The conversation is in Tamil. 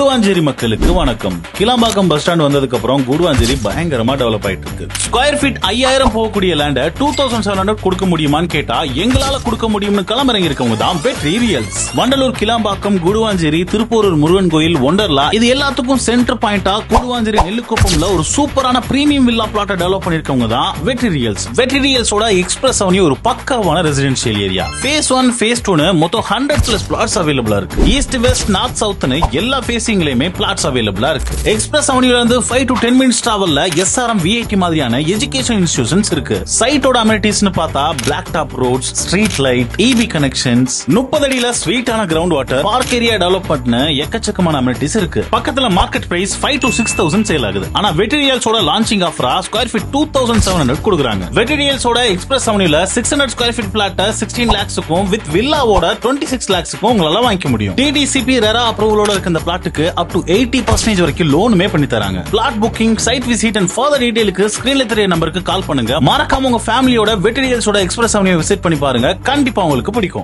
குடுவாஞ்சேரி மக்களுக்கு வணக்கம். கிளாம்பாக்கம் பஸ் ஸ்டாண்ட் வந்ததுக்கு அப்புறம் குடுவாஞ்சேரி பயங்கரமா டெவலப் ஆயிட்டு இருக்கு. ஸ்கொயர் ஃபீட் 5000 போகக்கூடிய லேண்ட 2700 கொடுக்க முடியுமான்னு கேட்டா எங்களால கொடுக்க முடியும்னு களமிறங்கி இருக்கவங்க தான் வெற்றி ரியல்ஸ். வண்டலூர், கிளாம்பாக்கம், குடுவாஞ்சேரி, திருப்பூர் முருகன் கோயில், ஒண்டர்லா இது எல்லாத்துக்கும் சென்டர் பாயிண்டா குடுவாஞ்சேரி நெல்லுக்குப்பம்ல ஒரு சூப்பரான பிரீமியம் வில்லா பிளாட் டெவலப் பண்ணிருக்கவங்க தான் வெற்றி ரியல்ஸ். வெற்றி ரியல்ஸோட எக்ஸ்பிரஸ் அவென்யூ ஒரு பக்காவான ரெசிடென்ஷியல் ஏரியா. ஃபேஸ் 1, ஃபேஸ் 2 மொத்தம் 100+ பிளாட்ஸ் அவைலபிளா இருக்கு. ஈஸ்ட், வெஸ்ட், நார்த், சவுத்னு எல்லா ஃபேசிங்லயுமே பிளாட்ஸ் அவைலபிளா இருக்கு. எக்ஸ்பிரஸ் அவென்யூல இருந்து 5 to 10 minutes டிராவல்ல SRM, VIT மாதிரியான எஜுகேஷன் இன்ஸ்டிடியூஷன்ஸ் இருக்கு. சைட்டோட அமெனிட்டிஸ்னு பார்த்தா black top roads, street light, EV connections, 30 அடியில ஸ்வீட்டான கிரவுண்ட் வாட்டர், பார்க் ஏரியா டெவலப்மெண்ட்னு எக்கச்சக்கமான அமெனிட்டிஸ் இருக்கு. பக்கத்துல மார்க்கெட் பிரைஸ் 5 to 6,000 சேல் ஆகுது. ஆனா வெற்றி ரியல்ஸோட லான்ச்சிங் ஆஃபரா ஸ்கொயர் ஃபீட் 2700 கொடுக்குறாங்க. வெற்றி ரியல்ஸோட எக்ஸ்பிரஸ் அவென்யூல 600 ஸ்கொயர் ஃபீட் பிளாட் 16 lakhsக்கும் வித் வில்லாவோட 26 lakhsக்கும் உங்களால வாங்கிக்க முடியும். TDCP ரெரா அப்ரூவலோட இருக்க இந்த பிளாட்டுக்கு அப் டு 80% வரைக்கும் லோனுமே பண்ணி தராங்க. Flat booking, site visit and further டீடைலுக்கு ஸ்கிரீன்ல தெரிய நம்பருக்கு கால் பண்ணுங்க. மறக்காம உங்க ஃபேமிலியோட வெற்றி ரியல்ஸோட எக்ஸ்பிரஸ் அவென்யூ விசிட் பண்ணி பாருங்க. கண்டிப்பா உங்களுக்கு பிடிக்கும்.